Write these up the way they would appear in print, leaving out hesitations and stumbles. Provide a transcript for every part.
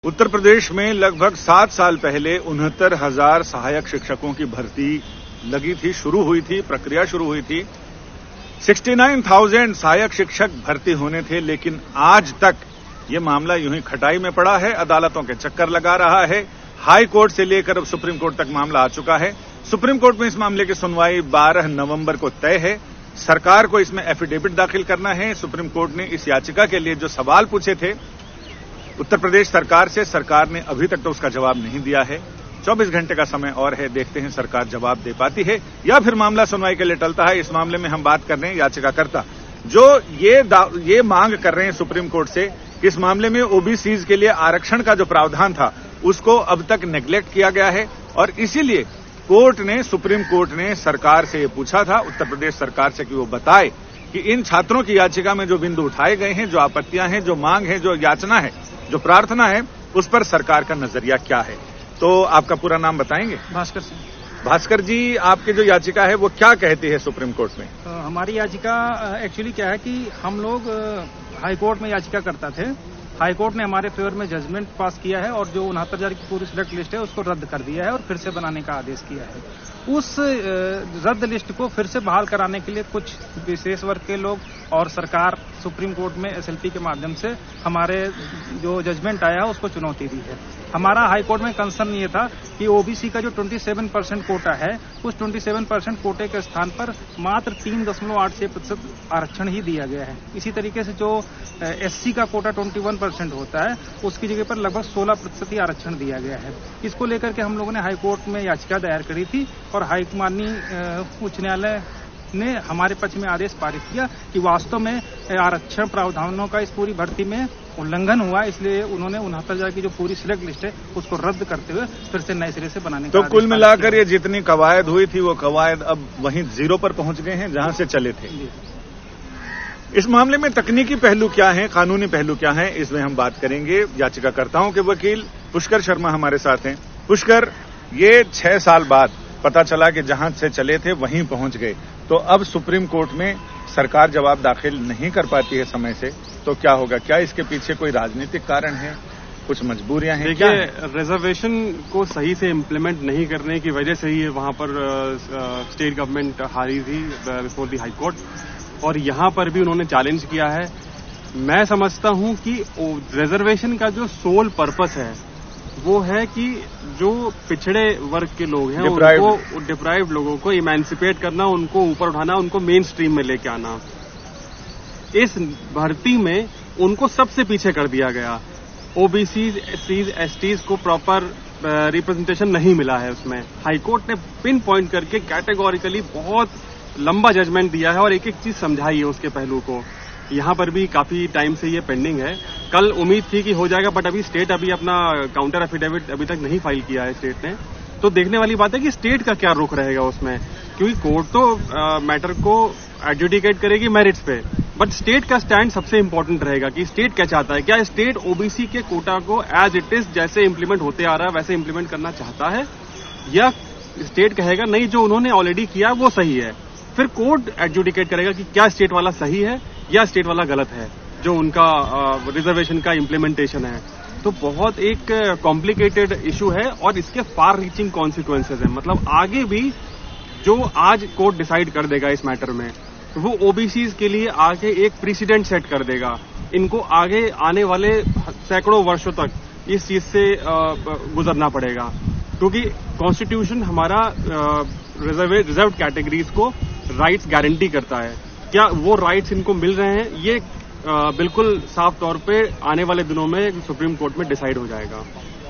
उत्तर प्रदेश में लगभग 7 साल पहले 69,000 सहायक शिक्षकों की भर्ती लगी थी, शुरू हुई थी, प्रक्रिया शुरू हुई थी। 69,000 सहायक शिक्षक भर्ती होने थे, लेकिन आज तक ये मामला यूं ही खटाई में पड़ा है, अदालतों के चक्कर लगा रहा है। हाई कोर्ट से लेकर अब सुप्रीम कोर्ट तक मामला आ चुका है। सुप्रीम कोर्ट में इस मामले की सुनवाई 12 नवंबर को तय है। सरकार को इसमें एफिडेविट दाखिल करना है। सुप्रीम कोर्ट ने इस याचिका के लिए जो सवाल पूछे थे उत्तर प्रदेश सरकार से, सरकार ने अभी तक तो उसका जवाब नहीं दिया है। 24 घंटे का समय और है, देखते हैं सरकार जवाब दे पाती है या फिर मामला सुनवाई के लिए टलता है। इस मामले में हम बात कर रहे हैं याचिकाकर्ता जो ये मांग कर रहे हैं सुप्रीम कोर्ट से कि इस मामले में ओबीसीज के लिए आरक्षण का जो प्रावधान था उसको अब तक नेग्लेक्ट किया गया है, और इसीलिए सुप्रीम कोर्ट ने सरकार से ये पूछा था, उत्तर प्रदेश सरकार से, कि वो बताए कि इन छात्रों की याचिका में जो बिंदु उठाए गए हैं, जो आपत्तियां हैं, जो मांग है, जो याचना है, जो प्रार्थना है, उस पर सरकार का नजरिया क्या है। तो आपका पूरा नाम बताएंगे? भास्कर सिंह। भास्कर जी, आपकी जो याचिका है वो क्या कहती है सुप्रीम कोर्ट में? हमारी याचिका एक्चुअली क्या है कि हम लोग हाई कोर्ट में याचिका करता थे। हाई कोर्ट ने हमारे फेवर में जजमेंट पास किया है और जो 69,000 की पूरी सिलेक्ट लिस्ट है उसको रद्द कर दिया है और फिर से बनाने का आदेश किया है। उस रद्द लिस्ट को फिर से बहाल कराने के लिए कुछ विशेष वर्ग के लोग और सरकार सुप्रीम कोर्ट में एसएलपी के माध्यम से हमारे जो जजमेंट आया है उसको चुनौती दी है। हमारा हाई कोर्ट में कंसर्न ये था कि ओबीसी का जो 27% कोटा है, उस 27% कोटे के स्थान पर मात्र 3.86% आरक्षण ही दिया गया है। इसी तरीके से जो एससी का कोटा 21% होता है, उसकी जगह पर लगभग 16% ही आरक्षण दिया गया है। इसको लेकर के हम लोगों ने हाई कोर्ट में याचिका दायर करी थी और माननीय उच्च न्यायालय ने हमारे पक्ष में आदेश पारित किया कि वास्तव में आरक्षण प्रावधानों का इस पूरी भर्ती में उल्लंघन हुआ, इसलिए उन्होंने 69,000 की जो पूरी सिलेक्ट लिस्ट है उसको रद्द करते हुए फिर से नए सिरे से बनाने का तो कुल मिलाकर ये जितनी कवायद हुई थी वो कवायद अब वहीं जीरो पर पहुंच गए हैं जहां से चले थे। इस मामले में तकनीकी पहलू क्या है, कानूनी पहलू क्या है, इसमें हम बात करेंगे। याचिकाकर्ताओं के वकील पुष्कर शर्मा हमारे साथ हैं। पुष्कर, ये 6 साल बाद पता चला कि जहां से चले थे वहीं पहुंच गए, तो अब सुप्रीम कोर्ट में सरकार जवाब दाखिल नहीं कर पाती है समय से, तो क्या होगा? क्या इसके पीछे कोई राजनीतिक कारण है, कुछ मजबूरियां हैं? देखिए, रिजर्वेशन को सही से इम्प्लीमेंट नहीं करने की वजह से ही वहां पर स्टेट गवर्नमेंट हारी थी बिफोर द हाई कोर्ट, और यहां पर भी उन्होंने चैलेंज किया है। मैं समझता हूं कि रिजर्वेशन का जो सोल पर्पस है वो है कि जो पिछड़े वर्ग के लोग हैं उनको, डिप्राइव्ड लोगों को इमेंसिपेट करना, उनको ऊपर उठाना, उनको मेन स्ट्रीम में लेके आना। इस भर्ती में उनको सबसे पीछे कर दिया गया। ओबीसी, एससीज, एसटीज को प्रॉपर रिप्रेजेंटेशन नहीं मिला है उसमें। हाईकोर्ट ने पिन पॉइंट करके कैटेगोरिकली बहुत लंबा जजमेंट दिया है और एक एक चीज समझाई है उसके पहलू को। यहां पर भी काफी टाइम से ये पेंडिंग है। कल उम्मीद थी कि हो जाएगा, बट अभी स्टेट अपना काउंटर एफिडेविट अभी तक नहीं फाइल किया है स्टेट ने। तो देखने वाली बात है कि स्टेट का क्या रुख रहेगा उसमें, क्योंकि कोर्ट तो मैटर को एडजुडिकेट करेगी मेरिट्स पे, बट स्टेट का स्टैंड सबसे इंपॉर्टेंट रहेगा कि स्टेट क्या चाहता है। क्या स्टेट ओबीसी के कोटा को एज इट इज जैसे इंप्लीमेंट होते आ रहा है वैसे इंप्लीमेंट करना चाहता है, या स्टेट कहेगा नहीं, जो उन्होंने ऑलरेडी किया वो सही है। फिर कोर्ट एडजुडिकेट करेगा कि क्या स्टेट वाला सही है या स्टेट वाला गलत है, जो उनका रिजर्वेशन का इम्प्लीमेंटेशन है। तो बहुत एक कॉम्प्लिकेटेड इशू है और इसके फार रीचिंग कॉन्सिक्वेंसेज है। मतलब आगे भी जो आज कोर्ट डिसाइड कर देगा इस मैटर में, वो ओबीसीज के लिए आगे एक प्रेसिडेंट सेट कर देगा। इनको आगे आने वाले सैकड़ों वर्षों तक इस चीज से गुजरना पड़ेगा, क्योंकि कॉन्स्टिट्यूशन हमारा रिजर्व्ड कैटेगरीज को राइट्स गारंटी करता है। क्या वो राइट्स इनको मिल रहे हैं, ये बिल्कुल साफ तौर पे आने वाले दिनों में सुप्रीम कोर्ट में डिसाइड हो जाएगा।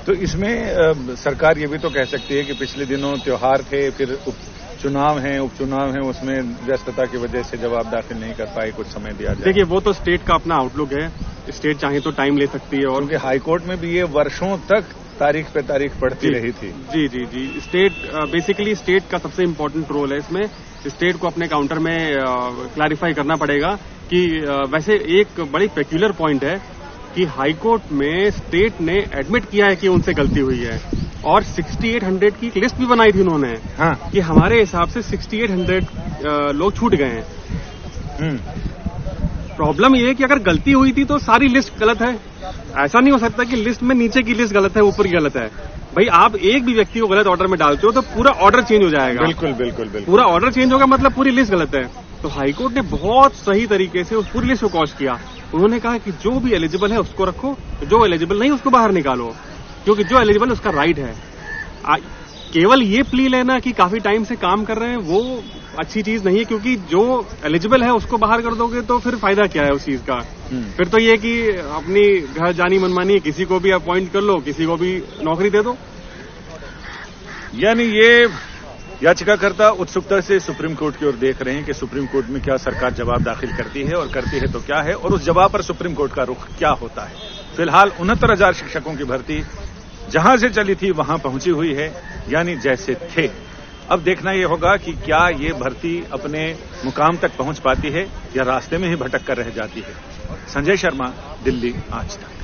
तो इसमें सरकार ये भी तो कह सकती है कि पिछले दिनों त्योहार थे, फिर उपचुनाव हैं, उसमें व्यस्तता की वजह से जवाब दाखिल नहीं कर पाए, कुछ समय दिया जाए। देखिए, वो तो स्टेट का अपना आउटलुक है, स्टेट चाहे तो टाइम ले सकती है। और क्योंकि हाईकोर्ट में भी ये वर्षों तक तारीख पे तारीख पड़ती रही थी। जी। स्टेट बेसिकली स्टेट का सबसे इम्पोर्टेंट रोल है इसमें। स्टेट को अपने काउंटर में क्लैरिफाई करना पड़ेगा कि वैसे एक बड़ी पेक्यूलर पॉइंट है कि हाईकोर्ट में स्टेट ने एडमिट किया है कि उनसे गलती हुई है और 6800 की लिस्ट भी बनाई थी उन्होंने। हाँ। कि हमारे हिसाब से 6800 लोग छूट गए हैं। प्रॉब्लम ये है कि अगर गलती हुई थी तो सारी लिस्ट गलत है। ऐसा नहीं हो सकता कि लिस्ट में नीचे की लिस्ट गलत है, ऊपर की गलत है। भाई आप एक भी व्यक्ति को गलत ऑर्डर में डालते हो तो पूरा ऑर्डर चेंज हो जाएगा। बिल्कुल बिल्कुल बिल्कुल, पूरा ऑर्डर चेंज होगा मतलब पूरी लिस्ट गलत है। तो हाईकोर्ट ने बहुत सही तरीके से उस पूरी लिस्ट को कॉश किया। उन्होंने कहा कि जो भी एलिजिबल है उसको रखो, जो एलिजिबल नहीं उसको बाहर निकालो, क्योंकि जो एलिजिबल है उसका राइट है। केवल ये प्ली लेना कि काफी टाइम से काम कर रहे हैं वो अच्छी चीज नहीं है, क्योंकि जो एलिजिबल है उसको बाहर कर दोगे तो फिर फायदा क्या है उस चीज का। फिर तो ये कि अपनी घर जानी मनमानी किसी को भी अपॉइंट कर लो, किसी को भी नौकरी दे दो। यानी ये याचिकाकर्ता उत्सुकता से सुप्रीम कोर्ट की ओर देख रहे हैं कि सुप्रीम कोर्ट में क्या सरकार जवाब दाखिल करती है, और करती है तो क्या है, और उस जवाब पर सुप्रीम कोर्ट का रुख क्या होता है। फिलहाल 69,000 शिक्षकों की भर्ती जहां से चली थी वहां पहुंची हुई है, यानी जैसे थे। अब देखना यह होगा कि क्या ये भर्ती अपने मुकाम तक पहुंच पाती है या रास्ते में ही भटक कर रह जाती है। संजय शर्मा, दिल्ली आज तक।